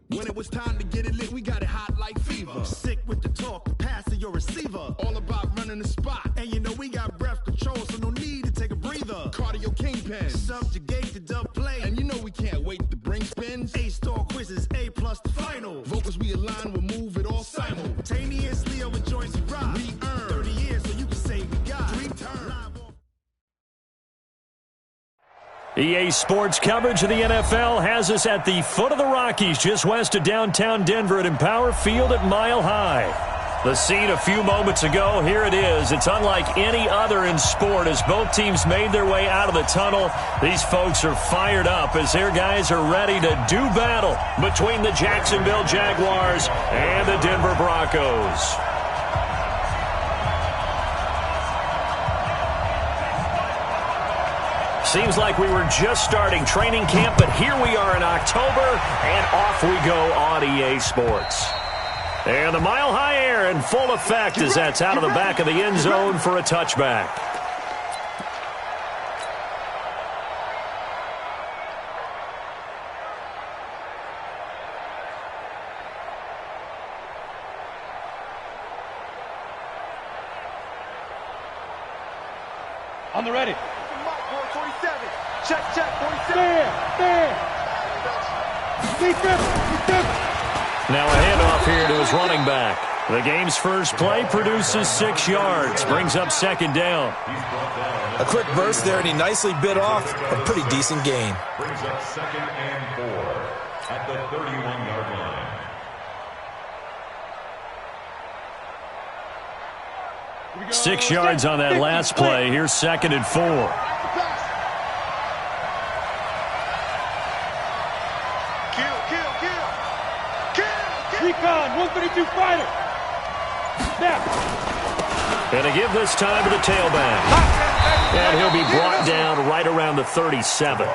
When it was time to get it lit, we got it hot like fever. Sick with the talk, the pass of your receiver. All about running the spot. And you know we got breath control, so no need to take a breather. Cardio kingpin. Subjugate the dub play. And you know we can't wait to bring spins. A-star quizzes, A+ the final. Vocals we align, we'll move it all simultaneously over joints and rock. We earn 30 years, so you can say we got 3 turns. EA Sports coverage of the NFL has us at the foot of the Rockies, just west of downtown Denver at Empower Field at Mile High. The scene a few moments ago, here it is. It's unlike any other in sport as both teams made their way out of the tunnel. These folks are fired up as their guys are ready to do battle between the Jacksonville Jaguars and the Denver Broncos. Seems like we were just starting training camp, but here we are in October, and off we go on EA Sports. And the Mile High air in full effect as that's out of the back of the end zone for a touchback. On the ready. 47. Check, 47. There. Defense. Now a handoff here to his running back. The game's first play produces 6 yards, brings up second down. A quick burst there, and he nicely bit off a pretty decent gain. Brings up 2nd and 4 at the 31-yard line. 6 yards on that last play. Here's 2nd and 4. Recon, 132 fighter. Snap. And to give this time to the tailback. And he'll be brought down right around the 37.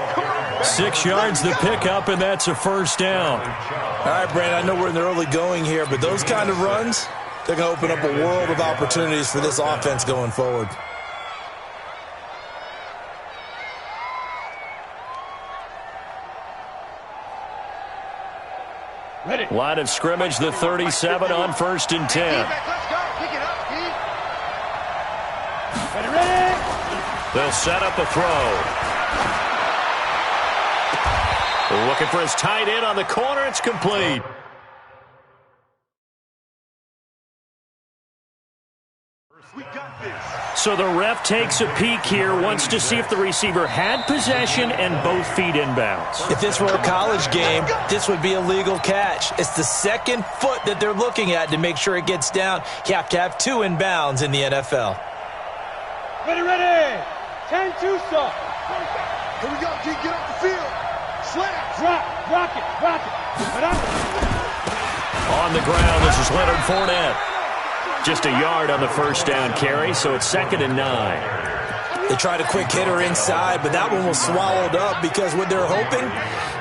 6 yards the pickup, and that's a first down. All right, Brandon, I know we're in the early going here, but those kind of runs, they're going to open up a world of opportunities for this offense going forward. Ready. Line of scrimmage, the 37 on 1st and 10. Let's go. Pick it up, Ready. They'll set up a throw. Looking for his tight end on the corner. It's complete. We got this. So the ref takes a peek here, wants to see if the receiver had possession and both feet inbounds. If this were a college game, this would be a legal catch. It's the second foot that they're looking at to make sure it gets down. You have to have 2 inbounds in the NFL. Ready. 10-2 stop. Here we go, G. Get off the field. Slam. Drop. Rock it. On the ground, this is Leonard Fournette. Just a yard on the first down carry, so it's 2nd and 9. They tried a quick hitter inside, but that one was swallowed up because what they're hoping,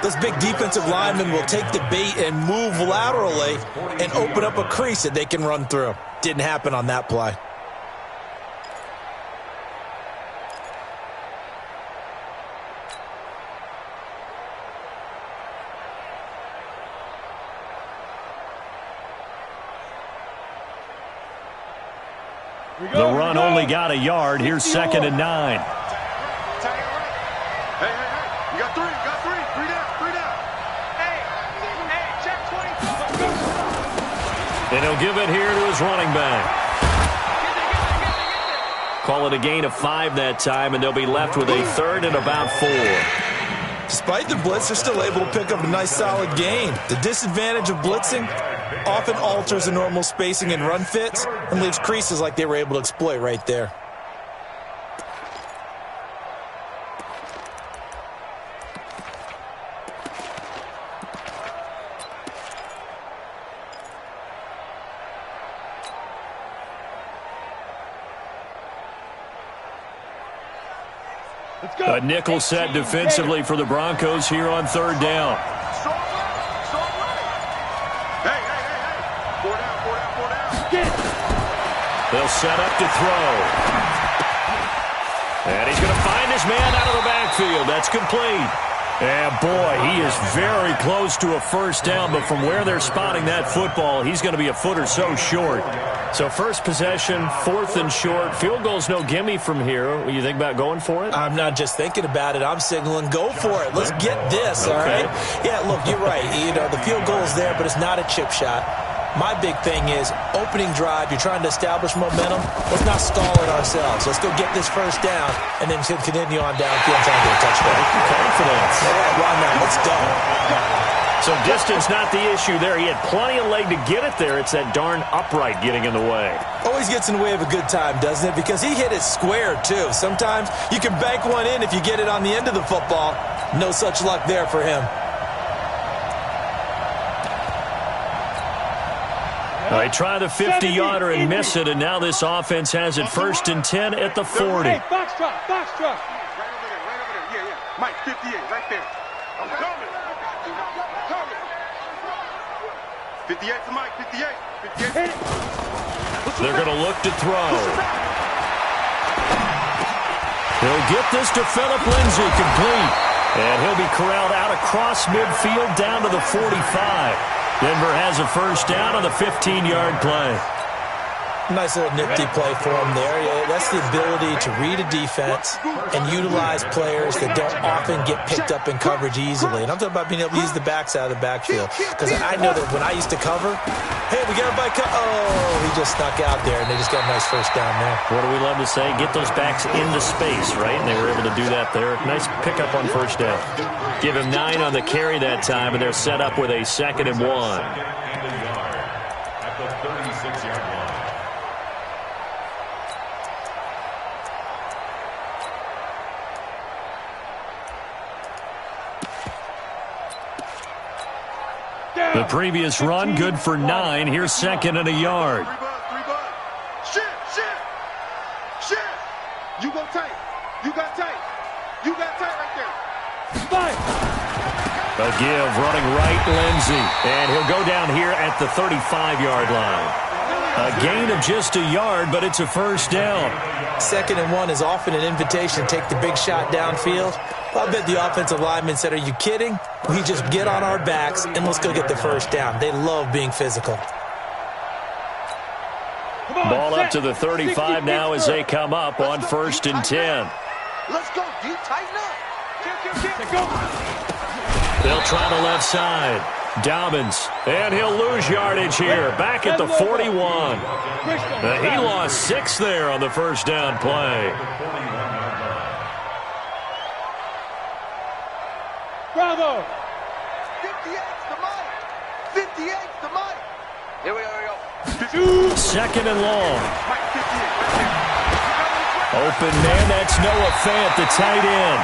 those big defensive linemen will take the bait and move laterally and open up a crease that they can run through. Didn't happen on that play. The run only got a yard. Here's 2nd and 9. Hey. You got 3. 3 down. Hey, check 20. And he'll give it here to his running back. Call it a gain of 5 that time, and they'll be left with a 3rd and about 4. Despite the blitz, they're still able to pick up a nice solid gain. The disadvantage of blitzing often alters the normal spacing and run fits and leaves creases like they were able to exploit right there. A nickel set defensively for the Broncos here on 3rd down. Hey. 4 down. They'll set up to throw. And he's going to find his man out of the backfield. That's complete. And boy, he is very close to a first down, but from where they're spotting that football, he's going to be a foot or so short. So first possession, 4th and short. Field goal's no gimme from here. What do you think about going for it? I'm not just thinking about it. I'm signaling go for it. Let's get this, all right? Yeah, look, you're right. You know, the field goal's there, but it's not a chip shot. My big thing is opening drive. You're trying to establish momentum. Let's not stall it ourselves. Let's go get this first down and then continue on downfield trying to get a touchdown. Confidence. Yeah, why not? Let's go. So distance not the issue there. He had plenty of leg to get it there. It's that darn upright getting in the way. Always gets in the way of a good time, doesn't it? Because he hit it square, too. Sometimes you can bank one in if you get it on the end of the football. No such luck there for him. They try the 50-yarder and miss it, and now this offense has it 1st and 10 at the 40. Hey, box truck, box truck. Right over there. Yeah, yeah. Mike, 58, right there. I'm coming. 58 to Mike, 58. 58. Hit it. They're going to look to throw. He'll get this to Phillip Lindsay, complete. And he'll be corralled out across midfield down to the 45. Denver has a first down on the 15-yard play. Nice little nifty play for him there. Yeah, that's the ability to read a defense and utilize players that don't often get picked up in coverage easily. And I'm talking about being able to use the backs out of the backfield. Because I know that when I used to cover, hey, we got everybody oh, he just snuck out there, and they just got a nice first down there. What do we love to say? Get those backs into space, right? And they were able to do that there. Nice pickup on first down. Give him 9 on the carry that time, and they're set up with a 2nd and 1. At the 36-yard line. The previous run, good for 9. Here's 2nd and a yard. 3 bud. Shit. You go tight. You got tight. You got tight right there. Five. A give, running right, Lindsay. And he'll go down here at the 35-yard line. A gain of just a yard, but it's a first down. 2nd and 1 is often an invitation to take the big shot downfield. I bet the offensive lineman said, are you kidding? We just get on our backs and let's go get the first down. They love being physical. Ball up to the 35 now as they come up on 1st and 10. Let's go, D. Tighten up. They'll try the left side. Dobbins, and he'll lose yardage here. Back at the 41. He lost 6 there on the first down play. Bravo. 58's the Mike. 58's the Mike. Here we go. 2nd and long. Open man, that's Noah Fant, the tight end.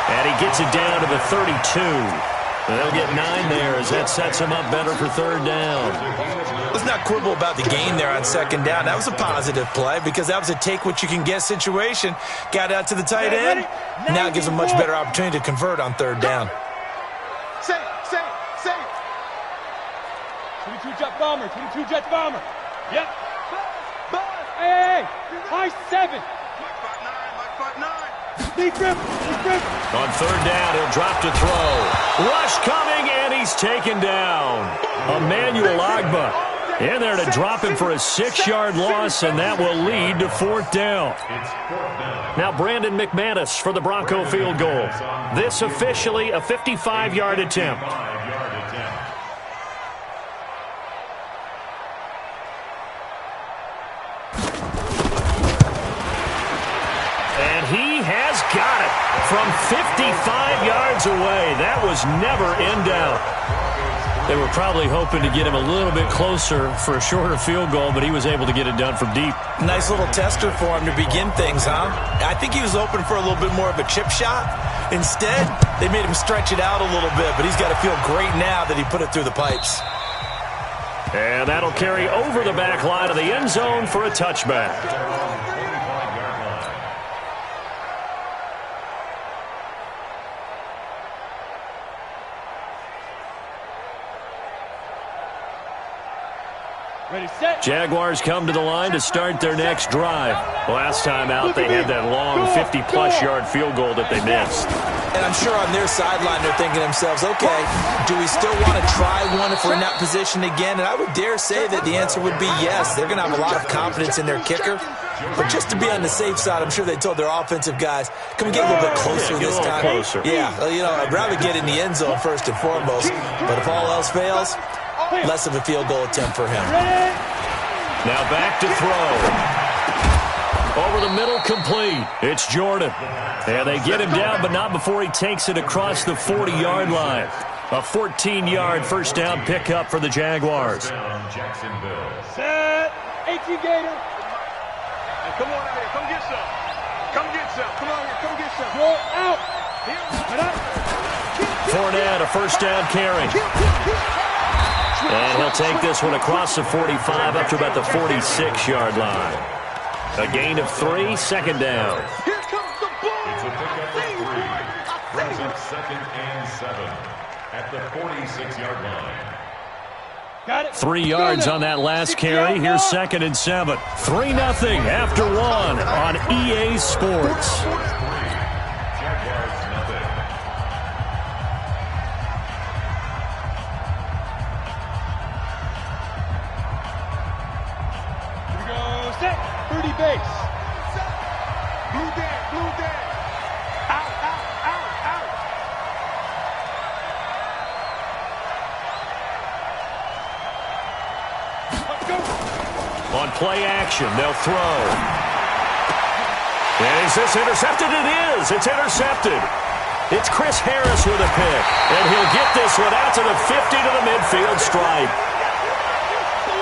And he gets it down to the 32. They'll get 9 there as that sets him up better for 3rd down. Let's not quibble about the gain there on 2nd down. That was a positive play because that was a take-what-you-can-get situation. Got out to the tight end. Now it gives him a much better opportunity to convert on 3rd down. Save. 22 jet bomber. Yep. Hey. High 7. Deep grip. On 3rd down, he'll drop to throw. Rush coming, and he's taken down. Emmanuel Agba in there to drop him for a 6-yard loss, and that will lead to 4th down. Now Brandon McManus for the Bronco field goal. This officially a 55-yard attempt. He has got it from 55 yards away. That was never in doubt. They were probably hoping to get him a little bit closer for a shorter field goal, but he was able to get it done from deep. Nice little tester for him to begin things, huh? I think he was open for a little bit more of a chip shot. Instead, they made him stretch it out a little bit, but he's got to feel great now that he put it through the pipes. And that'll carry over the back line of the end zone for a touchback. Ready, set. Jaguars come to the line to start their next drive. Last time out, they had that long 50-plus yard field goal that they missed. And I'm sure on their sideline they're thinking to themselves, okay, do we still want to try one if we're in that position again? And I would dare say that the answer would be yes. They're going to have a lot of confidence in their kicker. But just to be on the safe side, I'm sure they told their offensive guys, come get a little bit closer this time. Closer. Yeah, you know, I'd rather get in the end zone first and foremost. But if all else fails, less of a field goal attempt for him. Now back to throw. Over the middle, complete. It's Jordan. And they get him down, but not before he takes it across the 40-yard line. A 14-yard first down pickup for the Jaguars. Jacksonville. Set. 18 Gator. Hey, come on out here. Come get some. Come get some. Come on here. Come get some. Roll out. Fournette, a first down carry. And he'll take this one across the 45 up to about the 46-yard line. A gain of 3, second down. Here comes the ball. It's a pickup of 3. Brings up 2nd and 7 at the 46-yard line. Got it. 3 yards on that last carry. Here's 2nd and 7. 3-0 after 1 on EA Sports. Jaguars nothing. Here we go. Set. 30 base. Blue dead. Blue dead. Out, out, out, out. Let's go. On play action, they'll throw. And is this intercepted? It is. It's intercepted. It's Chris Harris with a pick. And he'll get this one out to the 50 to the midfield stripe.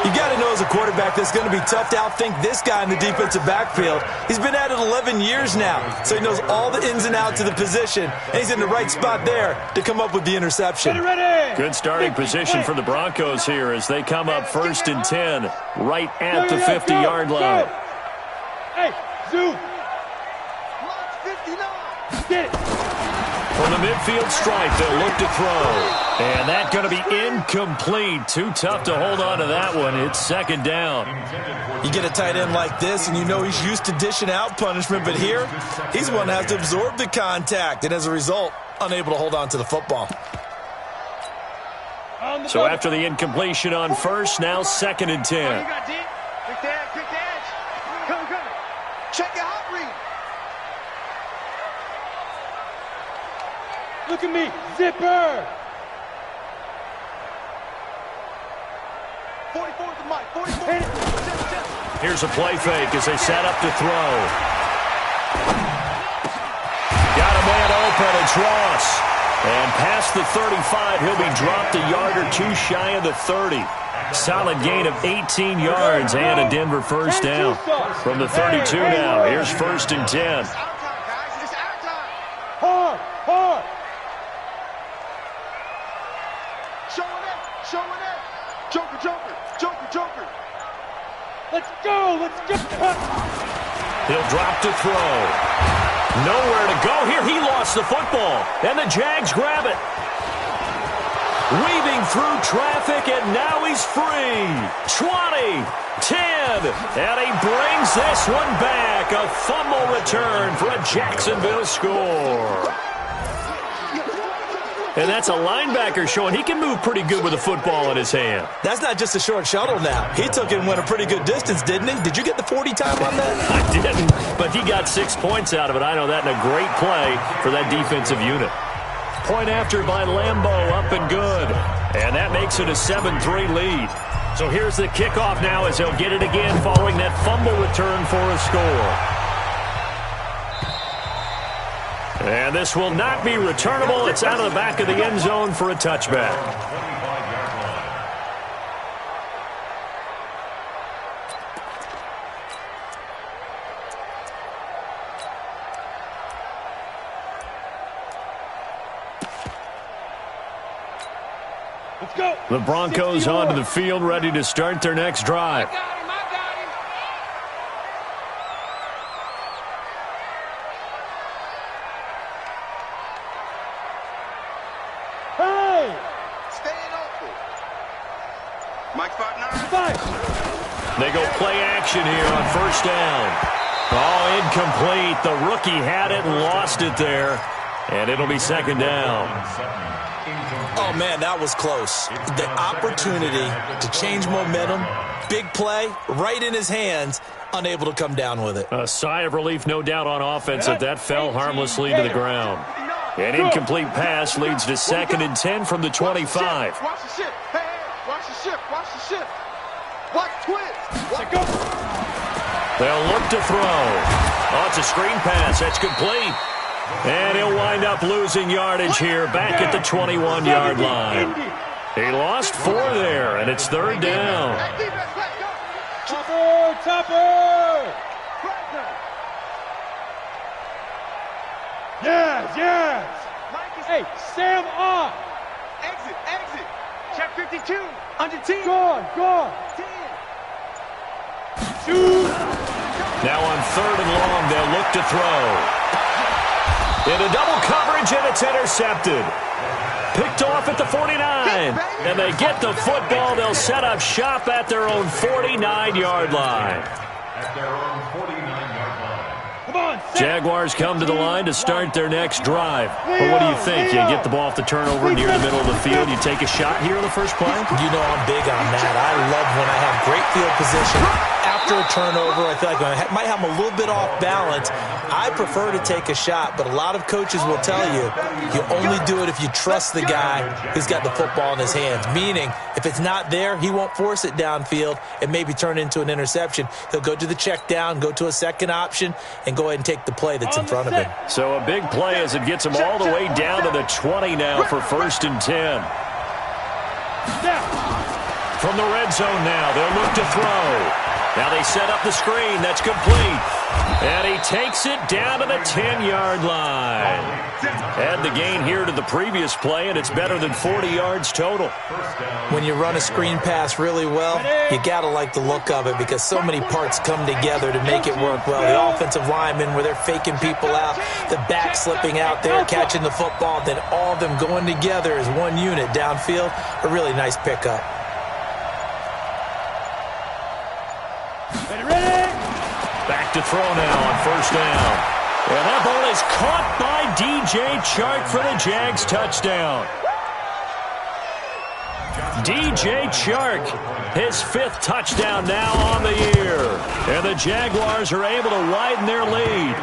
You got to know as a quarterback that's going to be tough to outthink this guy in the defensive backfield. He's been at it 11 years now, so he knows all the ins and outs of the position, and he's in the right spot there to come up with the interception. Ready. Good starting position for the Broncos here as they come up 1st and 10 right at the 50-yard line. Hey, zoom. Launch 59. Get it. From the midfield stripe, they'll look to throw. And that's going to be incomplete. Too tough to hold on to that one. It's 2nd down. You get a tight end like this, and you know he's used to dishing out punishment, but here, he's one that has to absorb the contact, and as a result, unable to hold on to the football. So after the incompletion on 1st, now 2nd and 10. You got deep. Quick the edge. Quick the edge. Come, come. Check your hot read. Look at me. Zipper. 44 with the mic. 44. Hit it. Here's a play fake as they set up to throw. Got a man open. It's Ross. And past the 35, he'll be dropped a yard or 2 shy of the 30. Solid gain of 18 yards and a Denver first down. From the 32 now, here's 1st and 10. It's our time, guys. It's our time. Hard. Hard. Showing it. Showing it. Joker, Joker. Joker, Joker. Let's go. Let's go. He'll drop to throw. Nowhere to go here. He lost the football. And the Jags grab it. Weaving through traffic, and now he's free. 20, 10, and he brings this one back. A fumble return for a Jacksonville score. And that's a linebacker showing he can move pretty good with a football in his hand. That's not just a short shuttle now. He took it and went a pretty good distance, didn't he? Did you get the 40 time on that? I didn't, but he got 6 points out of it. I know that, and a great play for that defensive unit. Point after by Lambeau, up and good. And that makes it a 7-3 lead. So here's the kickoff now as they'll get it again following that fumble return for a score. And this will not be returnable. It's out of the back of the end zone for a touchback. Let's go. The Broncos onto the field, ready to start their next drive. They go play action here on first down. Oh, incomplete. The rookie had it and lost it there. And it'll be second down. Oh, man, that was close. The opportunity to change momentum, big play, right in his hands, unable to come down with it. A sigh of relief, no doubt, on offense that fell harmlessly to the ground. An incomplete pass leads to 2nd and 10 from the 25. Watch the shift. Hey, watch the shift. Watch the shift. Watch twist. Watch go. They'll look to throw. Oh, it's a screen pass. That's complete. And he'll wind up losing yardage here back at the 21-yard line. He lost 4 there, and it's 3rd down. Topper! Yes! Hey, Sam on! Exit! Check 52, under 10. Gone! 10. Shoot! Now on 3rd and long, they'll look to throw. Into double coverage, and it's intercepted. Picked off at the 49. And they get the football. They'll set up shop at their own 49-yard line. At their own 49-yard line. Come on, Jaguars come to the line to start their next drive. Well, what do you think? You get the ball off the turnover near the middle of the field. You take a shot here on the first play? You know I'm big on that. I love when I have great field position. After a turnover, I feel like I might have them a little bit off balance. I prefer to take a shot, but a lot of coaches will tell you, you only do it if you trust the guy who's got the football in his hands. Meaning, if it's not there, he won't force it downfield and maybe turn it into an interception. He'll go to the check down, go to a second option, and go ahead and take the play that's in front of him. So a big play as it gets him all the way down to the 20 now for 1st and 10. From the red zone now, they'll look to throw. Now they set up the screen. That's complete. And he takes it down to the 10-yard line. Add the gain here to the previous play, and it's better than 40 yards total. When you run a screen pass really well, you got to like the look of it because so many parts come together to make it work well. The offensive linemen, where they're faking people out, the back slipping out there, catching the football, then all of them going together as one unit downfield. A really nice pickup. Back to throw now on 1st down. And that ball is caught by DJ Chark for the Jags touchdown. DJ Chark, his 5th touchdown now on the year. And the Jaguars are able to widen their lead.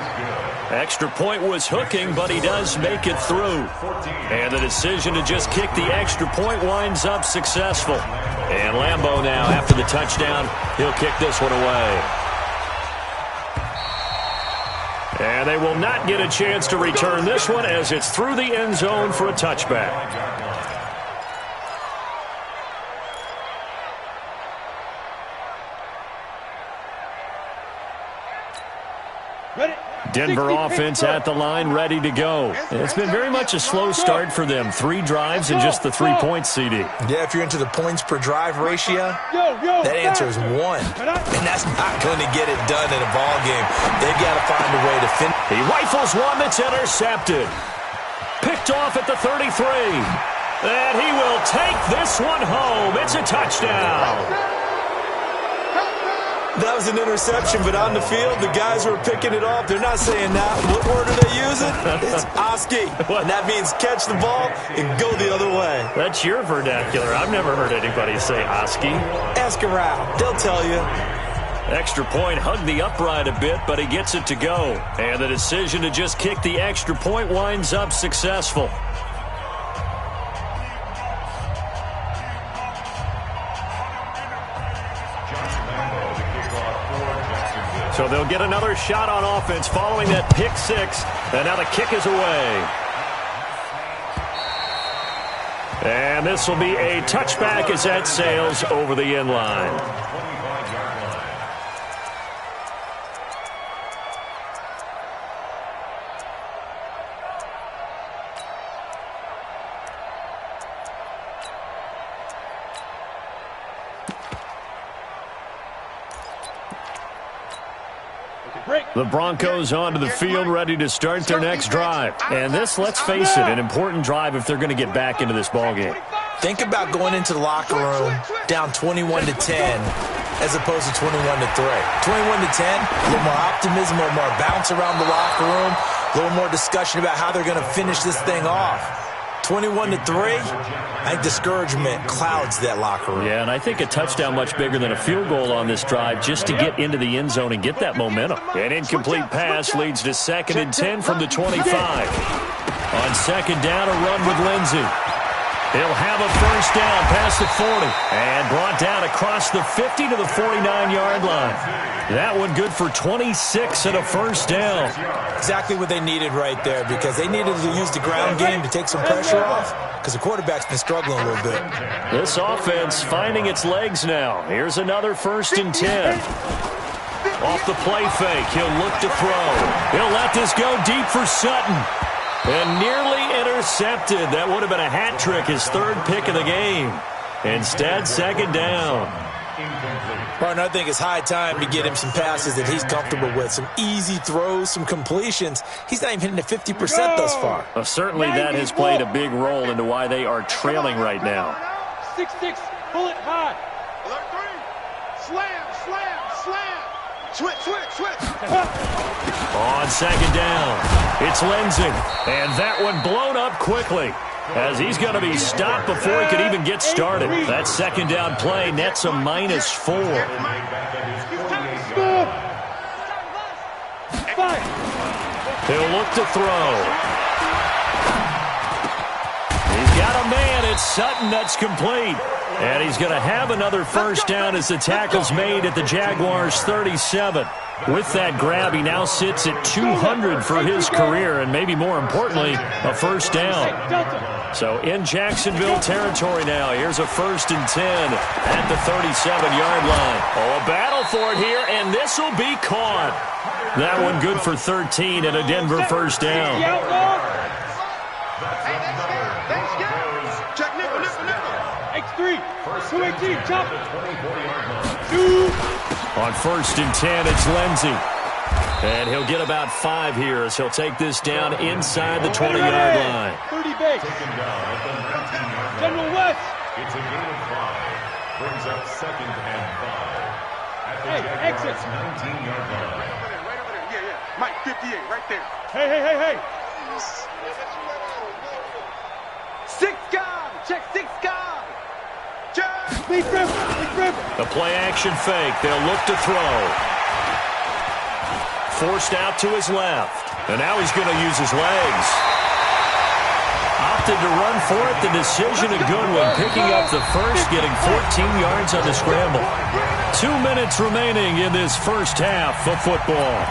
Extra point was hooking, but he does make it through. And the decision to just kick the extra point winds up successful. And Lambeau now, after the touchdown, he'll kick this one away. And they will not get a chance to return this one as it's through the end zone for a touchback. Denver offense at the line, ready to go. It's been very much a slow start for them. 3 drives and just the 3 points, CD. Yeah, if you're into the points per drive ratio, that answer is 1. And that's not going to get it done in a ball game. They've got to find a way to finish. He rifles one that's intercepted. Picked off at the 33. And he will take this one home. It's a touchdown. That was an interception, but on the field, the guys who are picking it off, they're not saying that. What word are they using? It's Oski. And that means catch the ball and go the other way. That's your vernacular. I've never heard anybody say Oski. Ask around. They'll tell you. Extra point hugged the upright a bit, but he gets it to go. And the decision to just kick the extra point winds up successful. So they'll get another shot on offense following that pick 6. And now the kick is away. And this will be a touchback as that sails over the end line. The Broncos onto the field, ready to start their next drive. And this, let's face it, an important drive if they're going to get back into this ballgame. Think about going into the locker room down 21-10 as opposed to 21-3. 21-10, a little more optimism, a little more bounce around the locker room. A little more discussion about how they're going to finish this thing off. 21-3, I think discouragement clouds that locker room. Yeah, and I think a touchdown much bigger than a field goal on this drive just to get into the end zone and get that momentum. An incomplete pass leads to 2nd and 10 from the 25. On 2nd down, a run with Lindsey. He'll have a first down past the 40 and brought down across the 50 to the 49-yard line. That one good for 26 and a first down. Exactly what they needed right there, because they needed to use the ground game to take some pressure off, because the quarterback's been struggling a little bit. This offense finding its legs now. Here's another 1st and 10. Off the play fake, he'll look to throw. He'll let this go deep for Sutton. And nearly intercepted. That would have been a hat trick, his 3rd pick of the game. Instead, 2nd down. Martin, I think it's high time to get him some passes that he's comfortable with. Some easy throws, some completions. He's not even hitting at 50% thus far. Well, certainly that has played a big role into why they are trailing right now. 6-6, pull it high. Alert 3. Slam, slam, slam. Switch. On 2nd down, it's Lindsey. And that one blown up quickly, as he's going to be stopped before he could even get started. That 2nd down play nets a -4. He'll look to throw. He's got a man. It's Sutton that's complete. And he's going to have another first down as the tackle's made at the Jaguars' 37. With that grab, he now sits at 200 for his career, and maybe more importantly, a first down. So in Jacksonville territory now, here's a 1st and 10 at the 37-yard line. Oh, a battle for it here, and this will be caught. That one good for 13 and a Denver first down. Check nickel. X3, 218, chop. On 1st and 10, it's Lindsey. And he'll get about 5 here as he'll take this down inside the 20-yard line. 30 base. General West. It's a gain of 5. Brings up 2nd and 5. At the Exit. 19-yard line. Right over there. Yeah. Mike, 58, right there. Hey. 6 guard. Check 6 guard. Big rip. A play-action fake. They'll look to throw. Forced out to his left. And now he's going to use his legs. Opted to run for it. The decision a good one. Picking up the first, getting 14 yards on the scramble. 2 minutes remaining in this first half of football.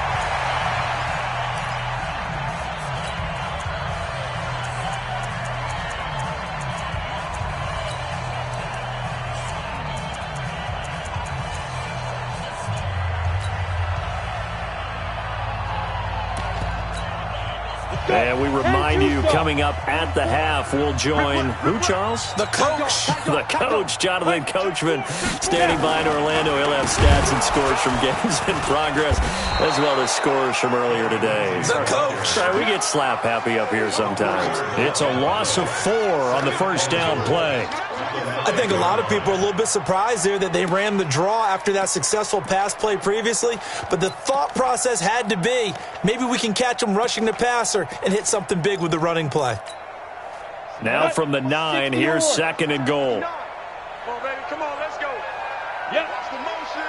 And we remind you, coming up at the half, we'll join who, Charles? The coach. The coach, Jonathan Coachman, standing by in Orlando. He'll have stats and scores from games in progress, as well as scores from earlier today. The coach. Sorry, we get slap happy up here sometimes. It's a loss of 4 on the first down play. I think a lot of people are a little bit surprised there that they ran the draw after that successful pass play previously, but the thought process had to be, maybe we can catch them rushing the passer and hit something big with the running play. Now from the 9, here's 2nd and goal. Come on, baby. Come on, let's go. Yep. That's the motion.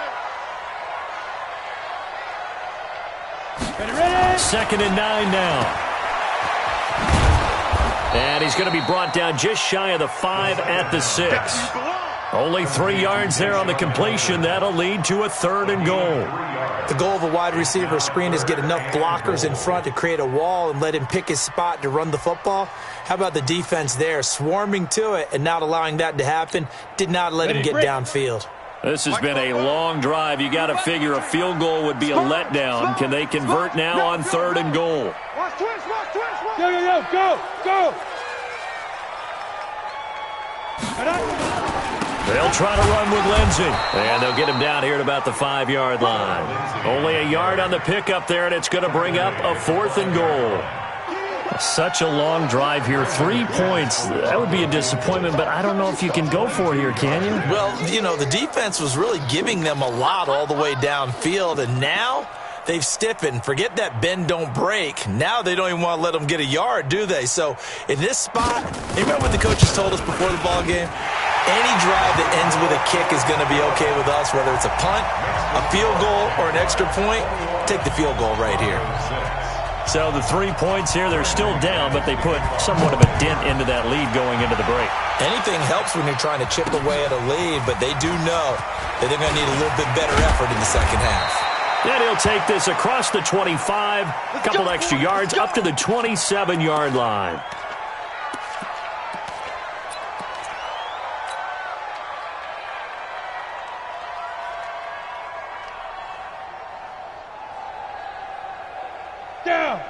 Ready. 2nd and 9 now. And he's going to be brought down just shy of the 5 at the 6. Only 3 yards there on the completion. That'll lead to a 3rd and goal. The goal of a wide receiver screen is get enough blockers in front to create a wall and let him pick his spot to run the football. How about the defense there, swarming to it and not allowing that to happen? Did not let him get downfield. This has been a long drive. You got to figure a field goal would be a letdown. Can they convert now on 3rd and goal? Watch twist. Go. They'll try to run with Lindsey. And they'll get him down here at about the 5-yard line. Only a yard on the pickup there, and it's going to bring up a 4th and goal. Such a long drive here. 3 points. That would be a disappointment, but I don't know if you can go for it here, can you? Well, the defense was really giving them a lot all the way downfield, and now they've stiffened. Forget that bend, don't break. Now they don't even want to let them get a yard, do they? So in this spot, you remember what the coaches told us before the ball game? Any drive that ends with a kick is going to be okay with us, whether it's a punt, a field goal, or an extra point. Take the field goal right here. So the 3 points here, they're still down, but they put somewhat of a dent into that lead going into the break. Anything helps when you're trying to chip away at a lead, but they do know that they're going to need a little bit better effort in the second half. And he'll take this across the 25, a couple extra yards, up to the 27-yard line.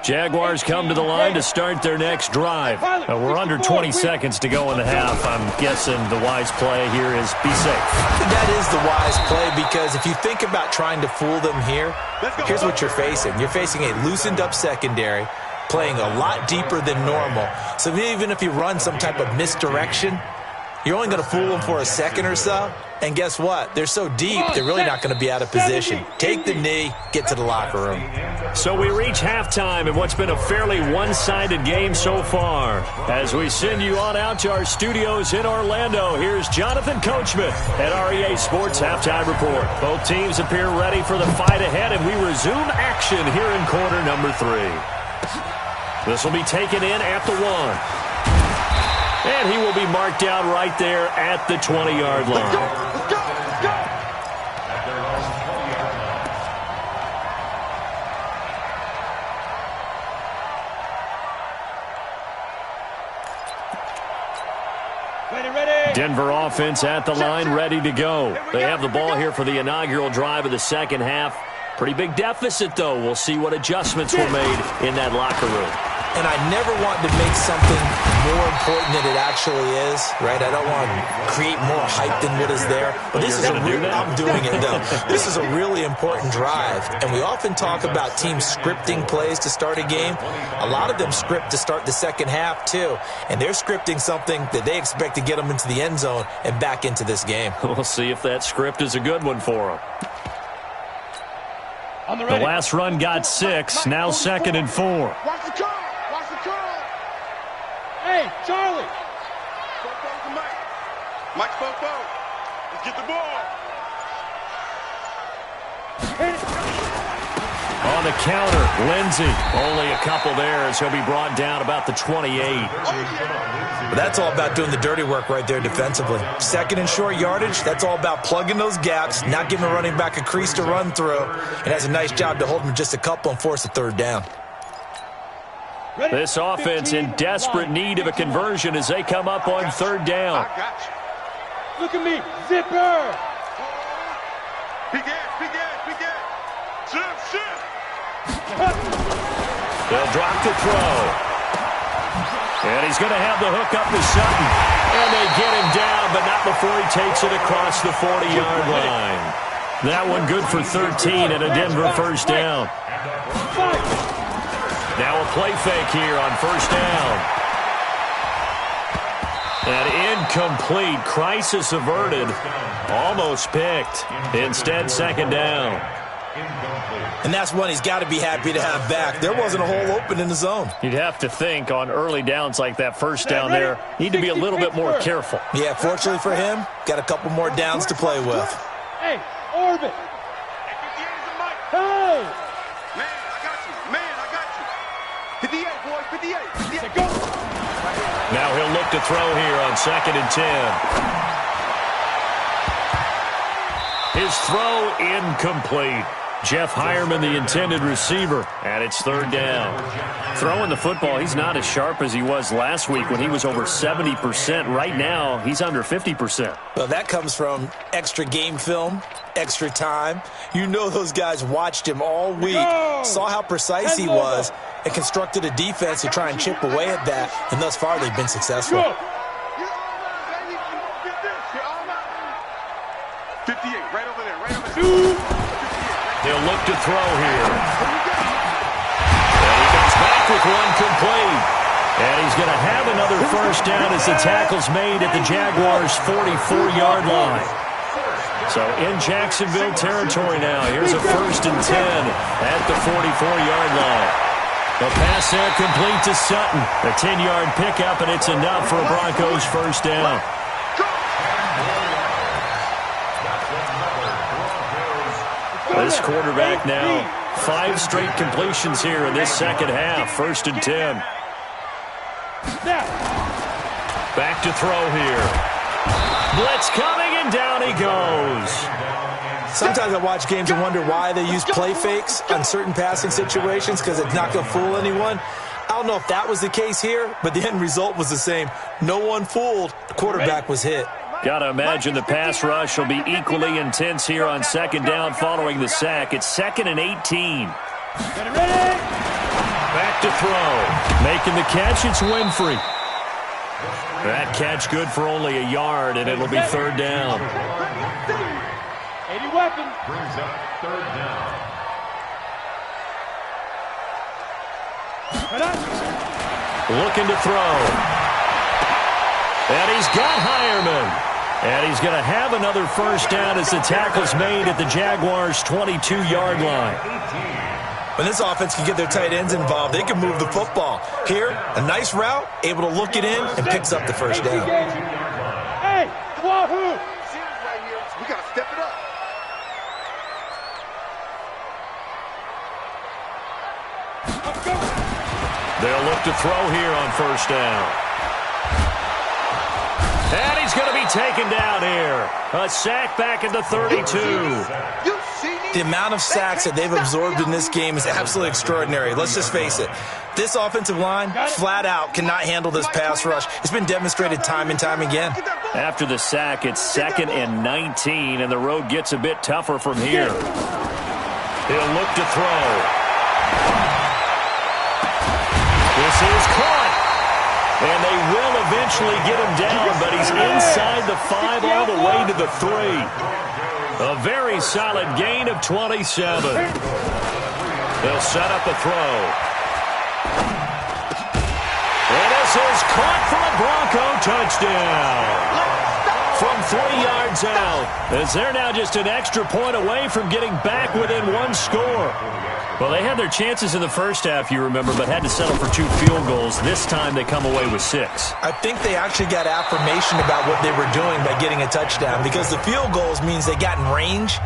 Jaguars come to the line to start their next drive. We're under 20 seconds to go in the half. I'm guessing the wise play here is be safe. That is the wise play, because if you think about trying to fool them here, here's what you're facing. You're facing a loosened up secondary, playing a lot deeper than normal. So even if you run some type of misdirection, you're only going to fool them for a second or so. And guess what? They're so deep, they're really not going to be out of position. Take the knee, get to the locker room. So we reach halftime in what's been a fairly one-sided game so far. As we send you on out to our studios in Orlando, here's Jonathan Coachman at REA Sports Halftime Report. Both teams appear ready for the fight ahead, and we resume action here in quarter number 3. This will be taken in at the 1. And he will be marked down right there at the 20-yard line. Let's go, let's go. At their own 20-yard line. Ready. Denver offense at the line, ready to go. They have the ball here for the inaugural drive of the second half. Pretty big deficit, though. We'll see what adjustments were made in that locker room. And I never want to make something more important than it actually is, right? I don't want to create more hype than what is there. But this is I'm doing it, though. This is a really important drive. And we often talk about teams scripting plays to start a game. A lot of them script to start the second half, too. And they're scripting something that they expect to get them into the end zone and back into this game. We'll see if that script is a good one for them. The last run got 6, now 2nd and 4. Watch the curl. Watch the curl. Hey, Charlie. Fofo to Mike. Mike Fofo. Let's get the ball. On the counter, Lindsey. Only a couple there as he'll be brought down about the 28. But that's all about doing the dirty work right there defensively. Second and short yardage, that's all about plugging those gaps, not giving a running back a crease to run through, and has a nice job to hold him just a couple and force a third down. This offense in desperate need of a conversion as they come up on third down. I got you. Look at me. Zipper. Big ass, big ass, big ass. Shift. They'll drop the throw. And he's going to have the hook up to Sutton. And they get him down, but not before he takes it across the 40-yard line. That one good for 13 and a Denver first down. Now a play fake here on first down. An incomplete, crisis averted, almost picked. Instead, second down. And that's one he's got to be happy to have back. There wasn't a hole open in the zone. You'd have to think on early downs like that first down there, need to be a little bit more careful. Yeah, fortunately for him, got a couple more downs to play with. Hey, Orbit. Hey. Man, I got you. 58, boys, 58. 58. Go. Now he'll look to throw here on 2nd and 10. His throw incomplete. Jeff Hireman, the intended receiver, and it's third down. Throwing the football, he's not as sharp as he was last week when he was over 70%. Right now, he's under 50%. Well, that comes from extra game film, extra time. You know those guys watched him all week, saw how precise he was, and constructed a defense to try and chip away at that, and thus far they've been successful. 58, right over there. He'll look to throw here. And he comes back with one complete. And he's going to have another first down as the tackle's made at the Jaguars' 44-yard line. So in Jacksonville territory now. Here's a 1st and 10 at the 44-yard line. The pass there complete to Sutton. A 10-yard pickup, and it's enough for a Broncos first down. This quarterback now, 5 straight completions here in this second half. 1st and 10. Back to throw here. Blitz coming, and down he goes. Sometimes I watch games and wonder why they use play fakes on certain passing situations because it's not going to fool anyone. I don't know if that was the case here, but the end result was the same. No one fooled. The quarterback was hit. Got to imagine the pass rush will be equally intense here on 2nd down following the sack. It's 2nd and 18. Back to throw. Making the catch, it's Winfrey. That catch good for only a yard, and it'll be 3rd down. 80 weapons. Brings up 3rd down. Looking to throw. And he's got Hireman. And he's going to have another first down as the tackle's made at the Jaguars' 22-yard line. When this offense can get their tight ends involved, they can move the football. Here, a nice route, able to look it in, and picks up the first down. Hey, Wahoo! We got to step it up. They'll look to throw here on 1st down. And he's going to be taken down here. A sack back at the 32. The amount of sacks that they've absorbed in this game is absolutely extraordinary. Let's just face it. This offensive line, flat out, cannot handle this pass rush. It's been demonstrated time and time again. After the sack, it's 2nd and 19, and the road gets a bit tougher from here. He'll look to throw. This is caught. And they will eventually get him down, but he's inside the 5 all the way to the 3. A very solid gain of 27. They'll set up a throw. And this is caught for a Bronco touchdown. From 3 yards out, as they're now just an extra point away from getting back within 1 score. Well, they had their chances in the first half, you remember, but had to settle for 2 field goals. This time they come away with 6. I think they actually got affirmation about what they were doing by getting a touchdown because the field goals means they got in range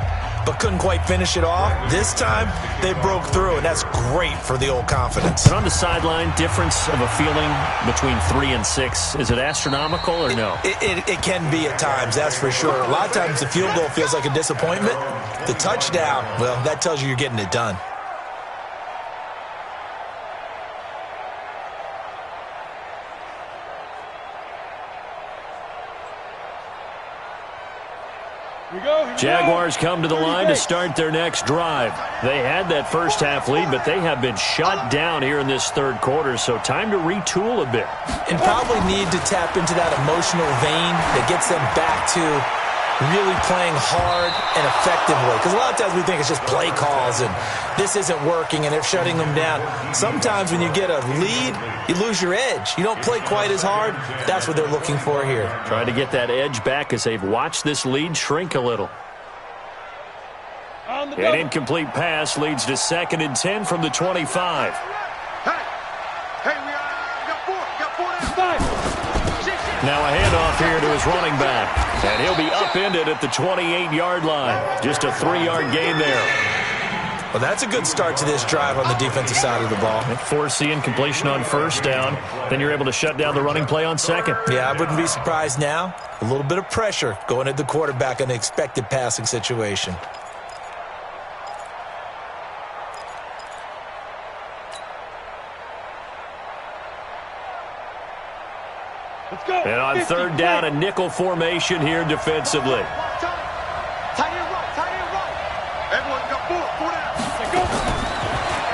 but couldn't quite finish it off. This time they broke through, and that's great for the old confidence. And on the sideline, difference of a feeling between 3 and 6, is it astronomical or no? It can be at times, that's for sure. A lot of times the field goal feels like a disappointment. The touchdown, well, that tells you you're getting it done. Jaguars come to the line to start their next drive. They had that first half lead, but they have been shut down here in this 3rd quarter, so time to retool a bit. And probably need to tap into that emotional vein that gets them back to really playing hard and effectively. Because a lot of times we think it's just play calls and this isn't working and they're shutting them down. Sometimes when you get a lead, you lose your edge. You don't play quite as hard. That's what they're looking for here. Trying to get that edge back as they've watched this lead shrink a little. An incomplete pass leads to 2nd and 10 from the 25. Hey, we got 4 down. Now a handoff here to his running back. And he'll be upended at the 28-yard line. Just a 3-yard gain there. Well, that's a good start to this drive on the defensive side of the ball. Force the incompletion on 1st down. Then you're able to shut down the running play on 2nd. Yeah, I wouldn't be surprised now. A little bit of pressure going at the quarterback in an expected passing situation. And on 3rd down, a nickel formation here defensively. Tight end right. Everyone got 4 down.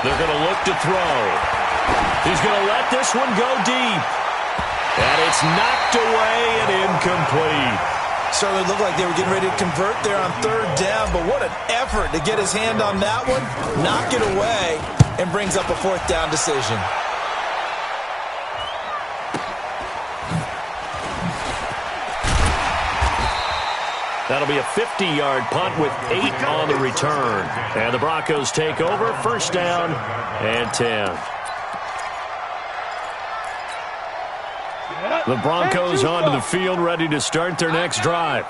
They're going to look to throw. He's going to let this one go deep. And it's knocked away and incomplete. Certainly looked like they were getting ready to convert there on 3rd down, but what an effort to get his hand on that one, knock it away, and brings up a 4th down decision. That'll be a 50-yard punt with 8 on the return. And the Broncos take over, first down and 10. The Broncos onto the field, ready to start their next drive.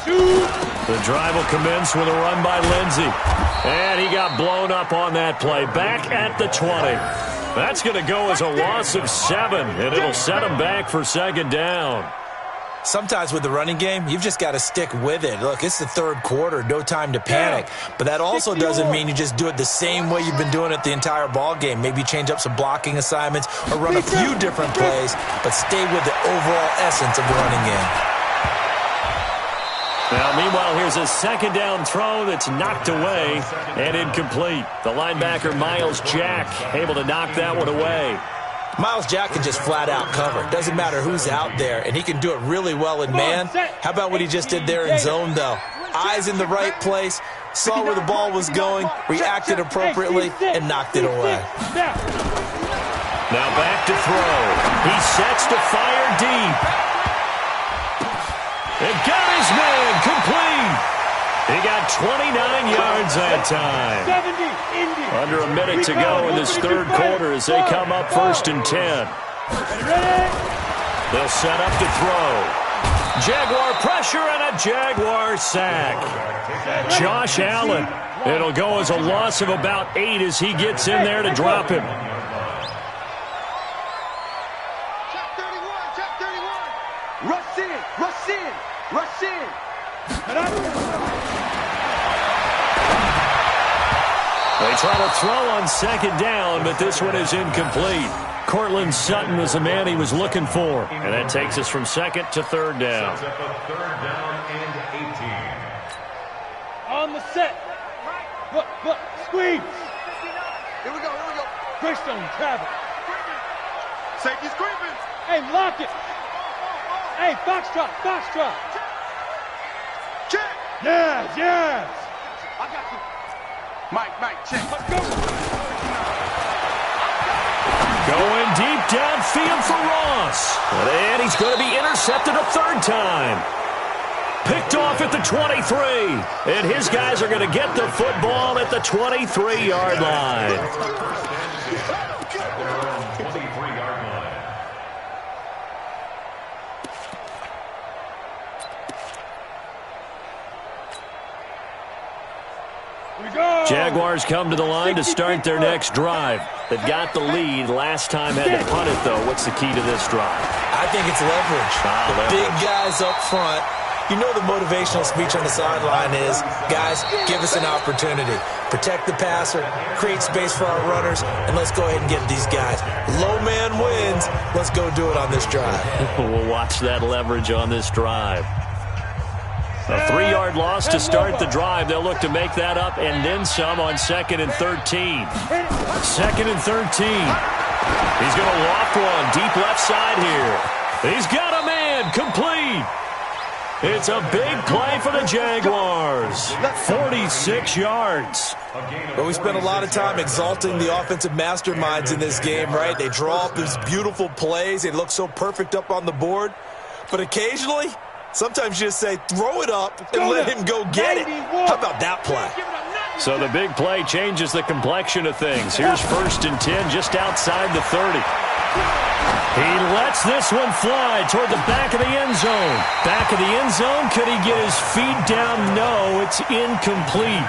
The drive will commence with a run by Lindsey. And he got blown up on that play. Back at the 20. That's going to go as a loss of 7, and it'll set him back for second down. Sometimes with the running game, you've just got to stick with it. Look, it's the third quarter, no time to panic. But that also doesn't mean you just do it the same way you've been doing it the entire ball game. Maybe change up some blocking assignments or run a few different plays, but stay with the overall essence of the running game. Now, meanwhile, here's a second down throw that's knocked away and incomplete. The linebacker, Miles Jack, able to knock that one away. Miles Jack can just flat out cover. Doesn't matter who's out there, and he can do it really well in man. How about what he just did there in zone, though? Eyes in the right place, saw where the ball was going, reacted appropriately, and knocked it away. Now back to throw. He sets to fire deep. And got his man complete. He got 29 yards that time. Under a minute to go in this third quarter as they come up first and 10. They'll set up to throw. Jaguar pressure and a Jaguar sack. Josh Allen. It'll go as a loss of about 8 as he gets in there to drop him. Rush in, rush in, rush in. They try to throw on second down, but this one is incomplete. Cortland Sutton was the man he was looking for. And that takes us from second to third down. Sets up a third down and 18. On the set. Look, squeeze. Here we go. Greystone, travel. Safety screaming. Hey, lock it. Hey, foxtrot. Check. Yes. I got you. Mike, check. Let's go. Going deep downfield for Ross. And he's going to be intercepted a third time. Picked off at the 23. And his guys are going to get the football at the 23-yard line. 23-yard line. Jaguars come to the line to start their next drive. They've got the lead. Last time had to punt it, though. What's the key to this drive? I think it's leverage. Big guys up front. You know the motivational speech on the sideline is, guys, give us an opportunity. Protect the passer, create space for our runners, and let's go ahead and get these guys. Low man wins. Let's go do it on this drive. We'll watch that leverage on this drive. A 3-yard loss to start the drive. They'll look to make that up and then some on 2nd and 13. 2nd and 13. He's going to loft one deep left side here. He's got a man complete. It's a big play for the Jaguars. 46 yards. But we spent a lot of time exalting the offensive masterminds in this game, right? They draw up these beautiful plays. They look so perfect up on the board. But occasionally, sometimes you just say, throw it up and let him go get it. How about that play? So the big play changes the complexion of things. Here's 1st and 10 just outside the 30. He lets this one fly toward the back of the end zone. Back of the end zone. Could he get his feet down? No, it's incomplete.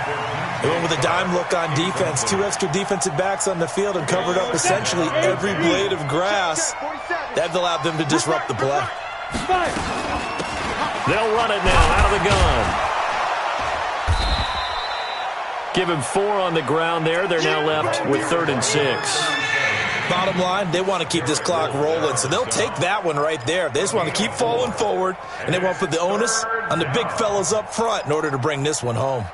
They went with a dime look on defense. 2 extra defensive backs on the field and covered up essentially every blade of grass. That allowed them to disrupt the play. They'll run it now out of the gun. Give him 4 on the ground there. They're now left with 3rd and 6. Bottom line, they want to keep this clock rolling, so they'll take that one right there. They just want to keep falling forward, and they want to put the onus on the big fellas up front in order to bring this one home.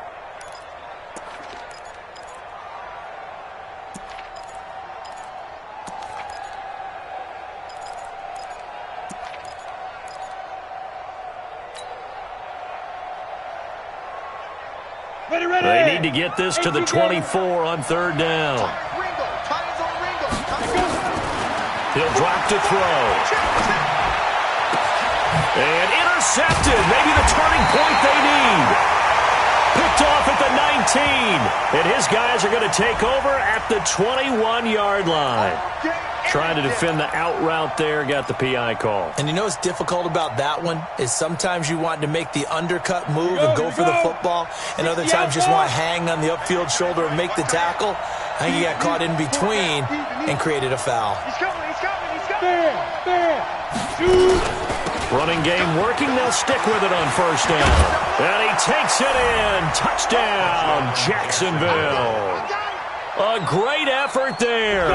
They need to get this to the 24 on 3rd down. He'll drop to throw. And intercepted. Maybe the turning point they need. Picked off at the 19. And his guys are going to take over at the 21-yard line. Trying to defend the out route there, got the PI call. And you know what's difficult about that one is sometimes you want to make the undercut move and go for the football, and other times just want to hang on the upfield shoulder and make the tackle. I think he got caught in between and created a foul. He's coming. Running game working. They'll stick with it on first down. And he takes it in. Touchdown, Jacksonville. A great effort there.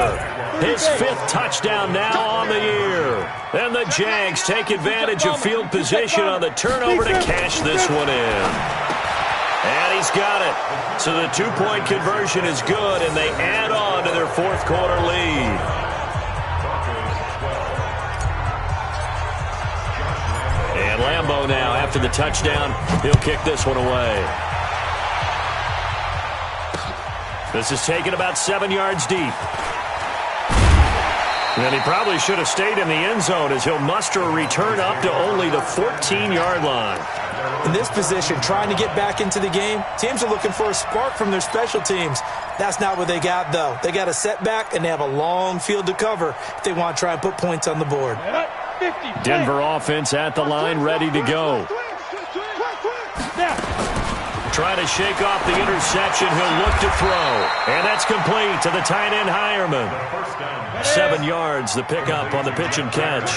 His 5th touchdown now on the year. And the Jags take advantage of field position on the turnover to cash this one in. And he's got it. So the 2-point conversion is good, and they add on to their 4th quarter lead. And Lambeau now, after the touchdown, he'll kick this one away. This is taken about 7 yards deep. And he probably should have stayed in the end zone as he'll muster a return up to only the 14-yard line. In this position, trying to get back into the game, teams are looking for a spark from their special teams. That's not what they got, though. They got a setback, and they have a long field to cover if they want to try and put points on the board. Denver offense at the line, ready to go. Trying to shake off the interception. He'll look to throw. And that's complete to the tight end, Hireman. 7 yards, the pickup on the pitch and catch.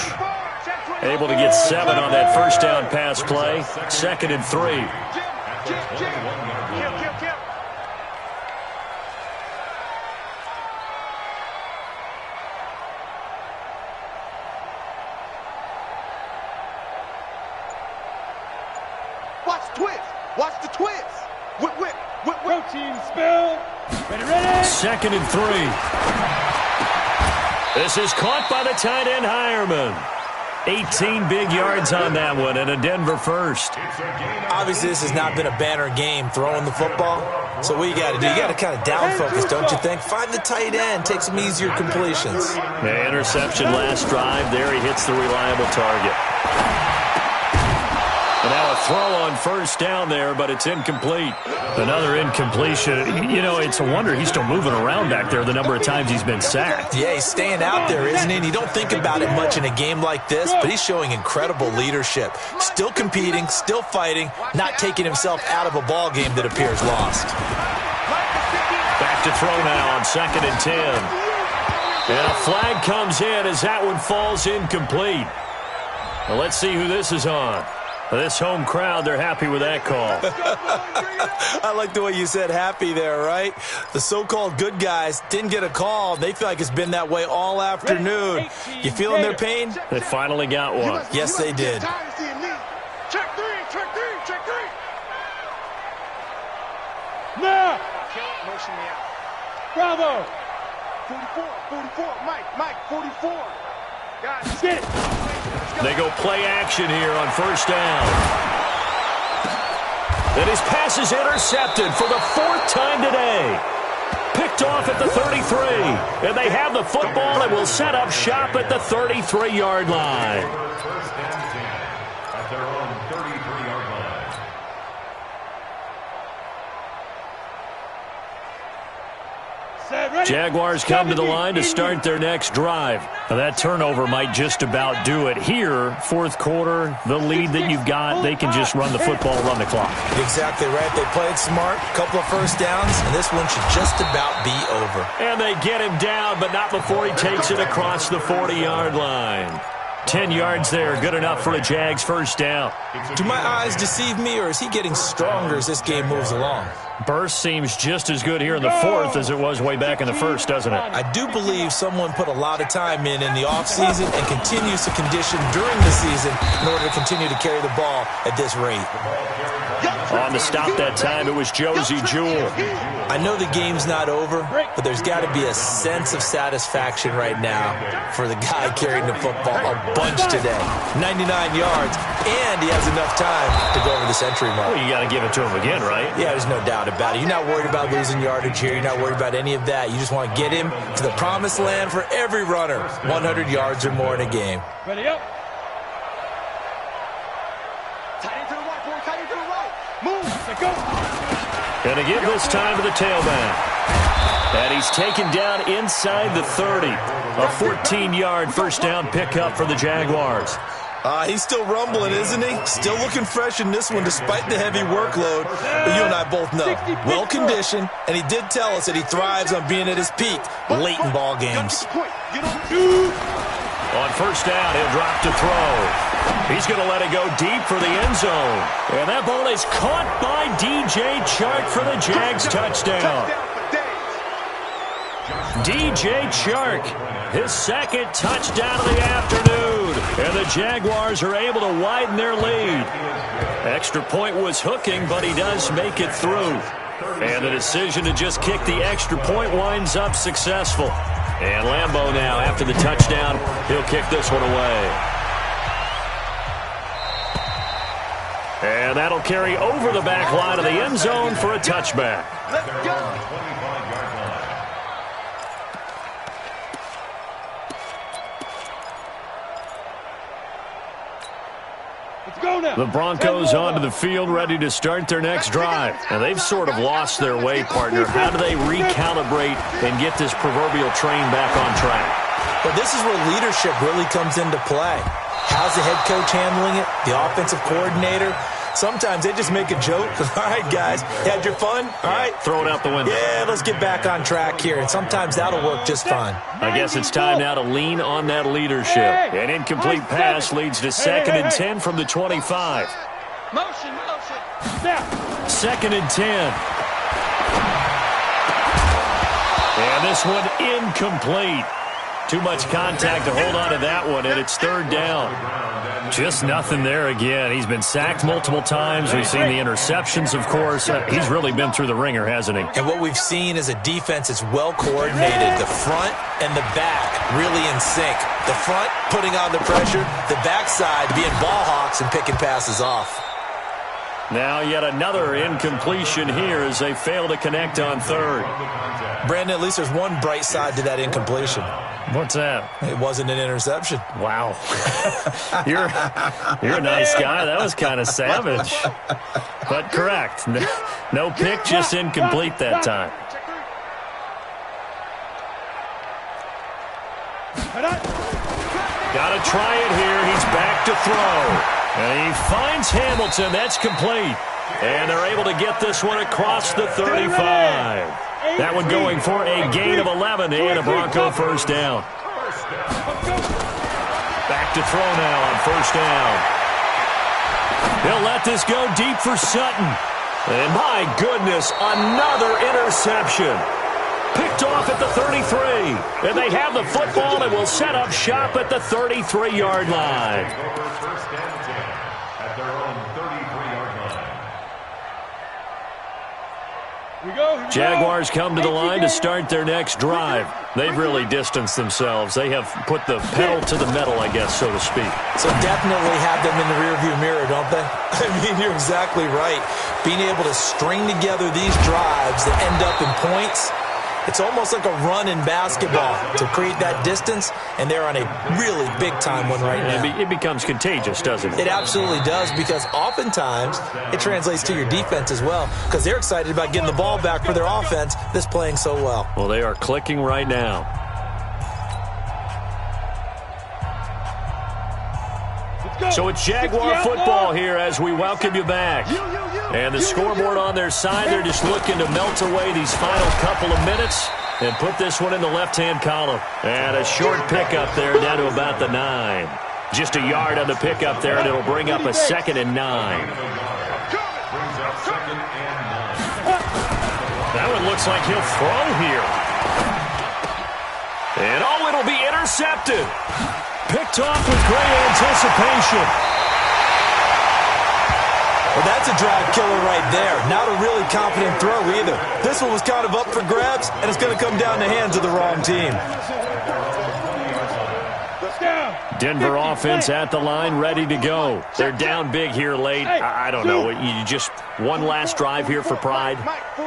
Able to get 7 on that first down pass play. 2nd and 3. Watch the twist. Watch the twist. Whip. Go team, spill. Ready. 2nd and 3. This is caught by the tight end, Hireman. 18 big yards on that one, and a Denver first. Obviously, this has not been a banner game throwing the football. So what you got to do, you got to kind of down focus, don't you think? Find the tight end, take some easier completions. Yeah, interception last drive. There he hits the reliable target. And now a throw on first down there, but it's incomplete. Another incompletion. You know, it's a wonder he's still moving around back there the number of times he's been sacked. Yeah, he's staying out there, isn't he? And you don't think about it much in a game like this, but he's showing incredible leadership. Still competing, still fighting, not taking himself out of a ball game that appears lost. Back to throw now on 2nd and 10. And a flag comes in as that one falls incomplete. Well, let's see who this is on. This home crowd, they're happy with that call. I like the way you said happy there, right? The so-called good guys didn't get a call. They feel like it's been that way all afternoon. You feeling their pain? They finally got one. Yes, they did. Check three. Now. Motion me out. Bravo. 44. Mike, 44. Guys, Get it. They go play action here on first down. And his pass is intercepted for the 4th time today. Picked off at the 33. And they have the football and will set up shop at the 33-yard line. First and 10 at their own 33-yard line. Jaguars come to the line to start their next drive. Now that turnover might just about do it. Here, 4th quarter, the lead that you've got, they can just run the football, run the clock. Exactly right. They played smart, couple of first downs, and this one should just about be over. And they get him down, but not before he takes it across the 40-yard line. 10 yards there, good enough for a Jags first down. Do my eyes deceive me, or is he getting stronger as this game moves along? Burst seems just as good here in the 4th as it was way back in the 1st, doesn't it? I do believe someone put a lot of time in the offseason and continues to condition during the season in order to continue to carry the ball at this rate. On the stop that time, it was Josie Jewell. I know the game's not over, but there's got to be a sense of satisfaction right now for the guy carrying the football a bunch today. 99 yards, and he has enough time to go over the century mark. Well, you got to give it to him again, right? Yeah, there's no doubt about it. You're not worried about losing yardage here. You're not worried about any of that. You just want to get him to the promised land for every runner, 100 yards or more in a game. Ready up. Tight end to the right, boy. Tight end to the right. Move. Let's go. Going to give this time to the tailback. And he's taken down inside the 30. A 14-yard first down pickup for the Jaguars. He's still rumbling, isn't he? Still looking fresh in this one despite the heavy workload. But you and I both know, well-conditioned, and he did tell us that he thrives on being at his peak late in ball games. On first down, he'll drop to throw. He's going to let it go deep for the end zone. And that ball is caught by DJ Chark for the Jags touchdown. DJ Chark, his second touchdown of the afternoon. And the Jaguars are able to widen their lead. Extra point was hooking, but he does make it through. And the decision to just kick the extra point winds up successful. And Lambeau now, after the touchdown, he'll kick this one away. And that'll carry over the back line of the end zone for a touchback. Let's go. The Broncos onto the field, ready to start their next drive. And they've sort of lost their way, partner. How do they recalibrate and get this proverbial train back on track? But this is where leadership really comes into play. How's the head coach handling it? The offensive coordinator? Sometimes they just make a joke. All right, guys, you had your fun? All right. Throw it out the window. Yeah, let's get back on track here. And sometimes that'll work just fine. I guess it's time now to lean on that leadership. An incomplete pass leads to 2nd and 10 from the 25. Motion. Snap. 2nd and 10. And this one incomplete. Too much contact to hold on to that one, and it's 3rd down. Just nothing there again. He's been sacked multiple times. We've seen the interceptions, of course. He's really been through the ringer, hasn't he? And what we've seen is a defense that's well-coordinated. The front and the back really in sync. The front putting on the pressure. The backside being ball hawks and picking passes off. Now yet another incompletion here as they fail to connect on 3rd. Brandon, at least there's one bright side to that incompletion. What's that? It wasn't an interception. Wow. You're a nice guy. That was kind of savage. But correct. No pick, just incomplete that time. Got to try it here. He's back to throw. And he finds Hamilton. That's complete. And they're able to get this one across the 35. That one going for a gain of 11 and a Bronco first down. Back to throw now on first down. He'll let this go deep for Sutton. And my goodness, another interception. Picked off at the 33. And they have the football and will set up shop at the 33-yard line. First down 10 at their own 33-yard line. Jaguars come to the line to start their next drive. They've really distanced themselves. They have put the pedal to the metal, I guess, so to speak. So definitely have them in the rearview mirror, don't they? I mean, you're exactly right. Being able to string together these drives that end up in points, it's almost like a run in basketball to create that distance, and they're on a really big-time one right now. It becomes contagious, doesn't it? It absolutely does, because oftentimes it translates to your defense as well, because they're excited about getting the ball back for their offense that's playing so well. Well, they are clicking right now. So it's Jaguar football here as we welcome you back. And the scoreboard on their side, they're just looking to melt away these final couple of minutes and put this one in the left-hand column. And a short pickup there down to about the 9. Just a yard on the pickup there, and it'll bring up a 2nd and 9. That one looks like he'll throw here. And oh, it'll be intercepted. Picked off with great anticipation. Well, that's a drive killer right there. Not a really confident throw either. This one was kind of up for grabs, and it's going to come down the hands of the wrong team. Denver offense at the line, ready to go. They're down big here late. I don't know. You just one last drive here for pride.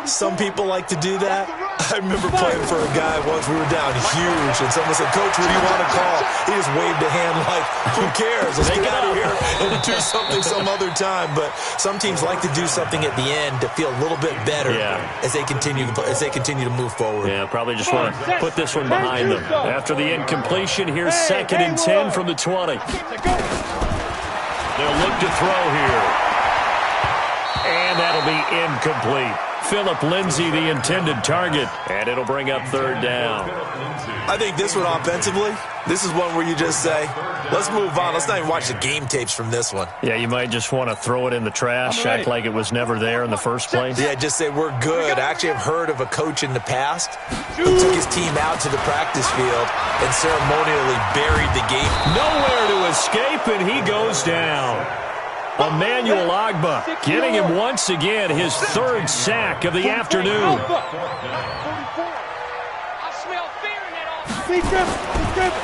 Some people like to do that. I remember playing for a guy once. We were down huge, and someone said, "Coach, what do you want to call?" He just waved a hand like, "Who cares? Let's get out of here and do something some other time." But some teams like to do something at the end to feel a little bit better as they continue to move forward. Yeah, probably just want to put this one behind them. After the incompletion, here's 2nd and 10 from the 20. They'll look to throw here. And that'll be incomplete. Phillip Lindsay, the intended target, and it'll bring up 3rd down. I think this one offensively, this is one where you just say, let's move on. Let's not even watch the game tapes from this one. Yeah, you might just want to throw it in the trash, act like it was never there in the first place. Yeah, just say we're good. I actually have heard of a coach in the past who took his team out to the practice field and ceremonially buried the game. Nowhere to escape, and he goes down. Emmanuel Agba getting him once again his 3rd sack of the afternoon.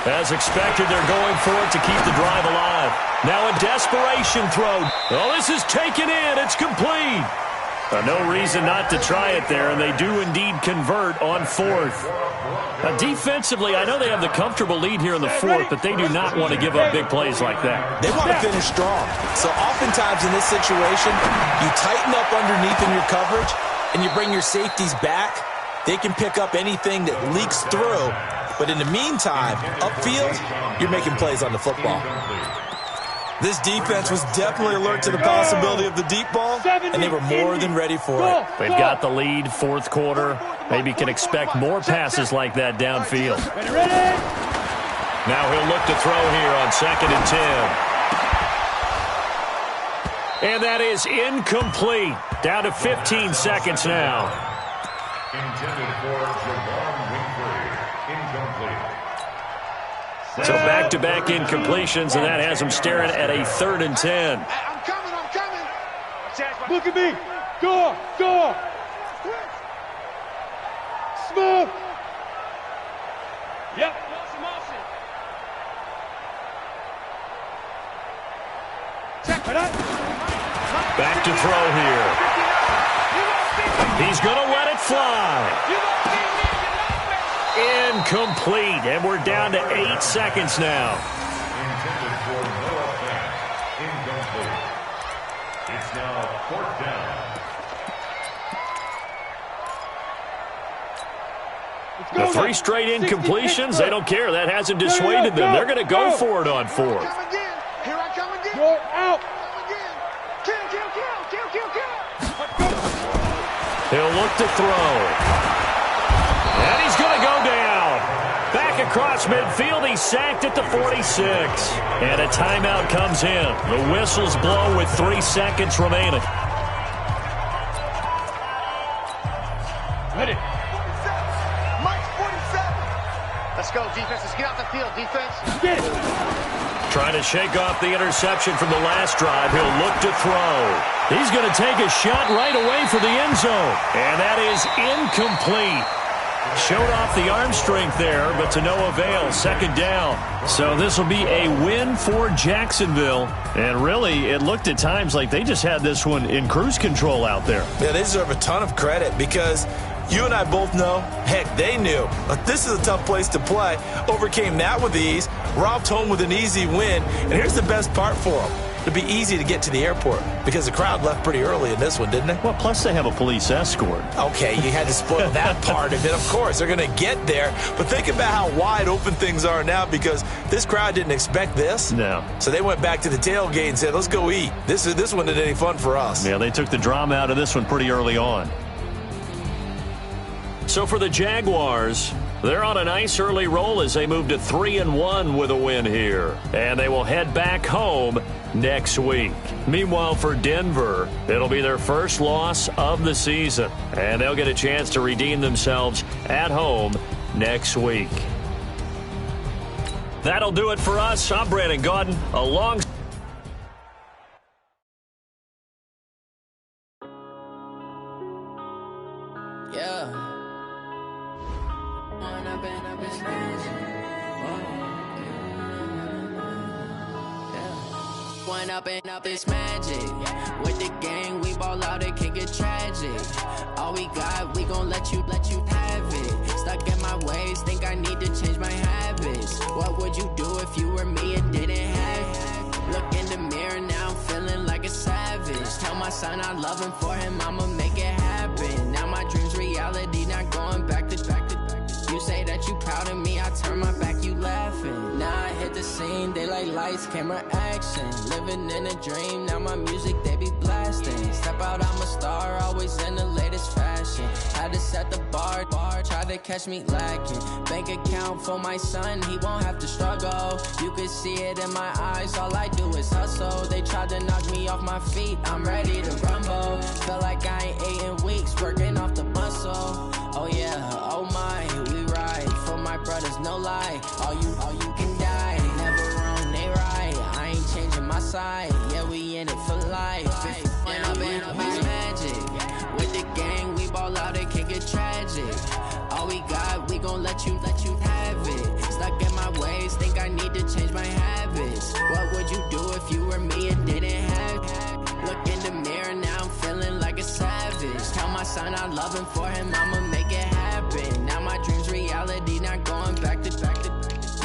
As expected, they're going for it to keep the drive alive. Now a desperation throw. Oh, this is taken in. It's complete. No reason not to try it there, and they do indeed convert on 4th. Defensively, I know they have the comfortable lead here in the 4th, but they do not want to give up big plays like that. They want to finish strong. So oftentimes in this situation, you tighten up underneath in your coverage, and you bring your safeties back. They can pick up anything that leaks through. But in the meantime, upfield, you're making plays on the football. This defense was definitely alert to the possibility of the deep ball, and they were more than ready for it. They've got the lead, 4th quarter. Maybe can expect more passes like that downfield. Now he'll look to throw here on 2nd and 10. And that is incomplete. Down to 15 seconds now. Intended for Javon Winfrey. Incomplete. So back-to-back incompletions, and that has them staring at a 3rd and 10. I'm coming. Look at me. Go. Smooth. Yep. Check it out. Back to throw here. He's going to let it fly. Incomplete, and we're down to 8 seconds now. Intended for no effect. Incomplete. It's now 4th down. The 3 straight incompletions, they don't care. That hasn't dissuaded them. They're going to go for it on 4th. Here I come again. Go out. Kill. He'll look to throw. And he's going to go down. Back across midfield, he's sacked at the 46. And a timeout comes in. The whistles blow with 3 seconds remaining. Ready. Mike's 47. Let's go, defense. Let's get out the field, defense. Get it. Trying to shake off the interception from the last drive. He'll look to throw. He's going to take a shot right away for the end zone. And that is incomplete. Showed off the arm strength there, but to no avail. 2nd down. So this will be a win for Jacksonville. And really, it looked at times like they just had this one in cruise control out there. Yeah, they deserve a ton of credit because you and I both know, heck, they knew. This is a tough place to play. Overcame that with ease. Robbed home with an easy win. And here's the best part for them. It'd be easy to get to the airport because the crowd left pretty early in this one, didn't they? Well, plus they have a police escort. Okay, you had to spoil that part of it. Of course, they're going to get there. But think about how wide open things are now because this crowd didn't expect this. No. So they went back to the tailgate and said, let's go eat. This one isn't any fun for us. Yeah, they took the drama out of this one pretty early on. So for the Jaguars, they're on a nice early roll as they move to 3-1 with a win here. And they will head back home next week. Meanwhile, for Denver, it'll be their first loss of the season. And they'll get a chance to redeem themselves at home next week. That'll do it for us. I'm Brandon Gaudin, along. Up this magic with the gang, we ball out, it can get tragic. All we got, we gon' let you have it. ways, think I need to change my habits. What would you do if you were me and didn't have? Look in the mirror now, I'm feeling like a savage. Tell my son I love him, for him I'ma make it happen. Now my dream's reality, not going back to. You say that you proud of me, I turn my back, you laughing. Now I hit the scene, daylight lights, camera action. Living in a dream, now my music they be blasting. Step out, I'm a star, always in the latest fashion. Had to set the bar, try to catch me lacking. Bank account for my son, he won't have to struggle. You can see it in my eyes, all I do is hustle. They tried to knock me off my feet, I'm ready to rumble. Feel like I ain't ate in weeks, working off the muscle. Oh yeah, oh my, we ride for my brothers, no lie. All you can die, never wrong, they right. I ain't changing my side, yeah, we in it for life. When I've been magic, with the gang, we ball out, it can get tragic. All we got, we gon' let you have it. Stuck in my ways, think I need to change my habits. What would you do if you were me and didn't have? Look in the mirror, now I'm feeling like a savage. Tell my son I love him, for him I'ma make it happen. Now my dream's reality, not going back to.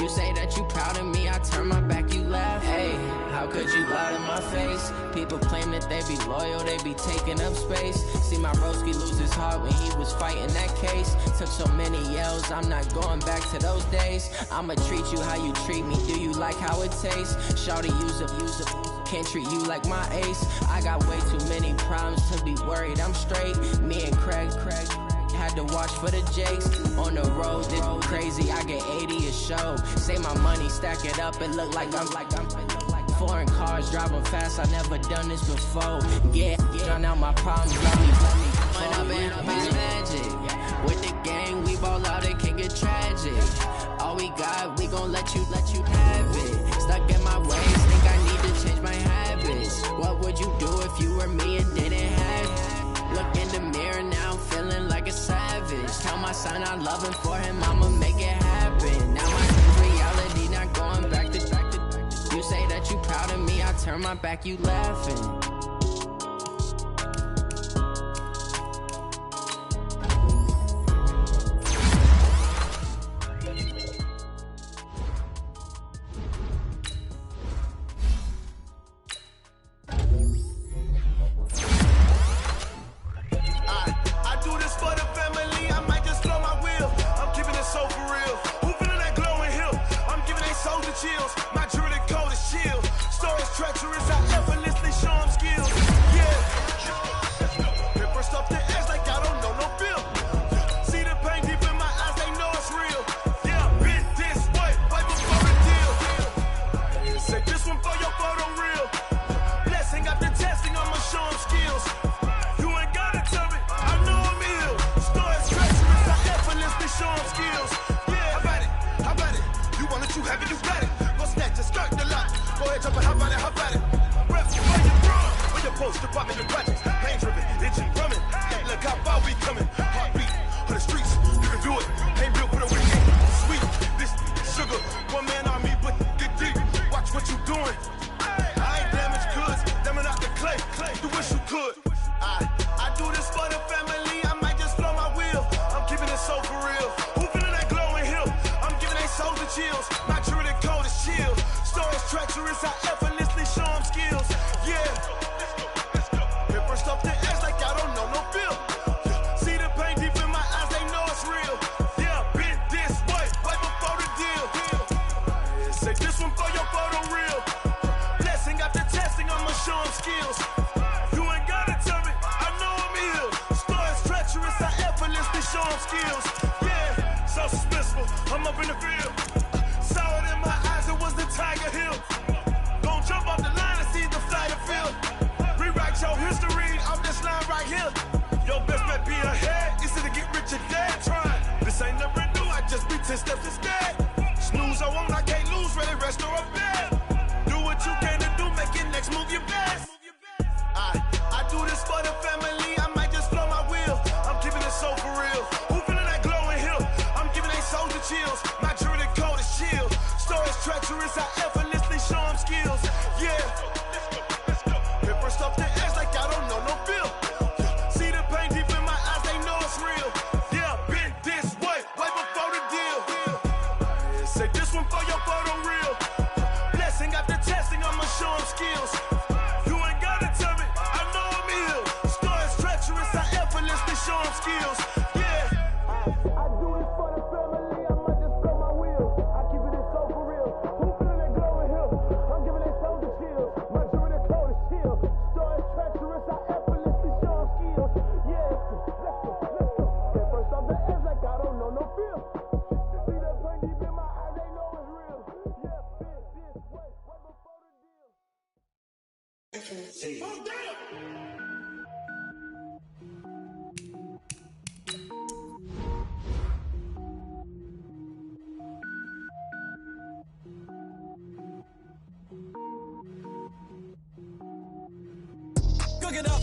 You say that you proud of me, I turn my back, you laugh. Hey, how could you lie to my face? People claim that they be loyal, they be taking up space. See my broski lose his heart when he was fighting that case. Took so many yells, I'm not going back to those days. I'ma treat you how you treat me, do you like how it tastes? Shawty, use up. Can't treat you like my ace. I got way too many problems to be worried, I'm straight. Me and Craig had to watch for the Jakes. On the road, this crazy, I get 80 a show. Say my money, stack it up, it look like I'm foreign cars, driving fast, I never done this before. Yeah, drown out my problems, let me. When I've been magic, with the gang, we ball out, it can get tragic. All we got, we gon' let you have it. Stuck in my ways, think I need to change my habits. What would you do if you were me and didn't have? Look in the mirror, now I'm feeling like a savage. Tell my son I love him, for him I'ma make it happen. Now my dream's reality, not going back to. You say that you proud of me, I turn my back, you laughing. See the pain deep in my eyes, they know it's real. Yeah, been this way, way before the deal. it up,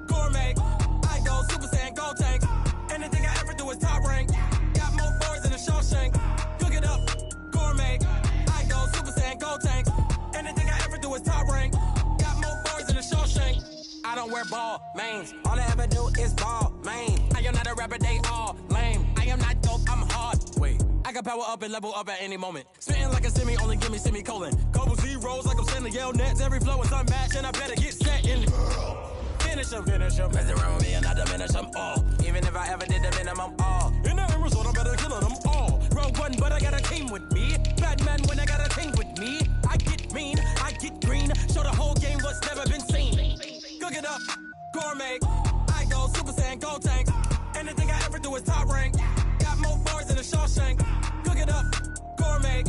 gourmet. I go Super Saiyan, gold tank. Anything I ever do is top rank. Got more boys than a Shawshank. Cook it up, gourmet. I go Super Saiyan, gold tank. Anything I ever do is top rank. Got more boys than a Shawshank. I don't wear ball mains. All I ever do is ball main. I am not a rapper, they all lame. I am not dope, I'm hard. Wait, I can power up and level up at any moment. Spitting like a semi, only give me semicolon. Couple zeros like I'm sending yell nets. Every flow is unmatched and I better get set in. Finish them. Mess around with me and I diminish them all. Even if I ever did the minimum all. In the end result, I better kill them all. Rogue one, but I got a team with me. Batman when I got a team with me. I get mean, I get green. Show the whole game what's never been seen. Cook it up, gourmet. I go Super Saiyan, gold tank. Anything I ever do is top rank. Got more bars than a Shawshank. Cook it up, gourmet.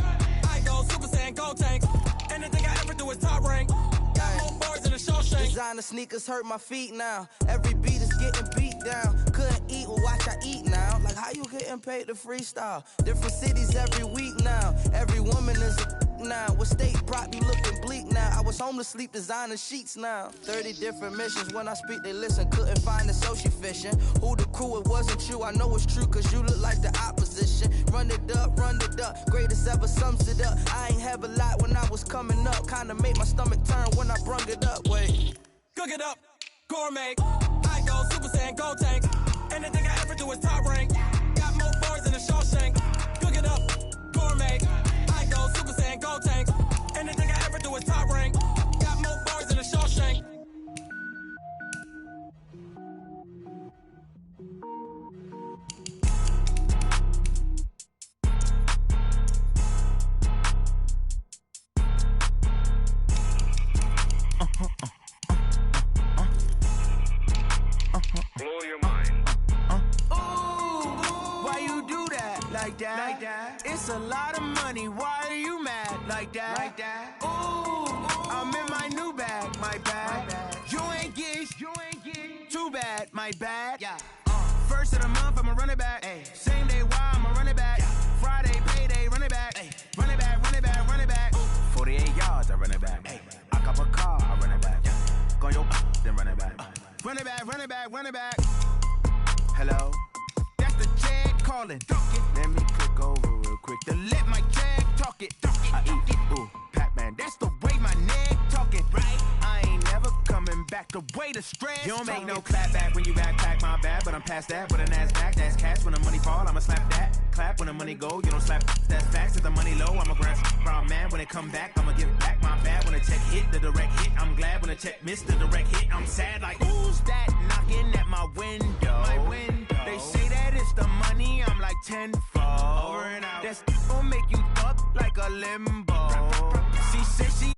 I go Super Saiyan, gold tank. Anything I ever do is top rank. Got more bars than a Shawshank. Designer sneakers hurt my feet now. Every beat is getting beat down. Couldn't eat, well watch I eat now. Like how you getting paid to freestyle? Different cities every week now. Every woman is a now. With state prop be looking bleak now. I was home to sleep designer sheets now. 30 different missions. When I speak they listen. Couldn't find the social fishing. Who the crew, it wasn't you. I know it's true cause you look like the opposition. Run it up. Greatest ever sums it up. I ain't have a lot when I was coming up. Kinda made my stomach turn when I brung it up. Wait. Cook it up, gourmet. I go Super Saiyan, gold tank. Anything I ever do is top rank. Got more bars than a Shawshank. Cook it up, gourmet. I go Super Saiyan, gold tank. Anything I ever do is top rank. Got more bars than a Shawshank. Blow your mind. Why you do that? Like that? It's a lot of money. Why are you mad? Like that? Ooh, I'm in my new bag. My bad. You ain't get too bad. My bad. Yeah. First of the month, I'ma run it back. Ay. Same day, why I'ma run it back. Friday, payday, run it back. Ay. Run it back. 48 yards, I run it back. Ay. I cop a car, I run it back. Go your then run it back. Run it back. Hello? That's the Jag calling. Let me click over real quick to let my Jag talk it. I eat it, ooh, Pac-Man. That's the way my neck talking, right? I ain't never coming back the way the stress. You don't make no clap back when you backpack, my bad. But I'm past that with an ass back. That's cash when the money fall, I'ma slap that. Clap when the money go, you don't slap. That's facts. If the money low, I'ma grab brown man. When it come back, I'ma give back my bad. When the check hit, the direct hit. I'm glad when the check missed the direct hit. I'm sad like, who's that knocking at my window? They say that it's the money, I'm like tenfold. Over and out. That's gon' make you up like a limbo. She said she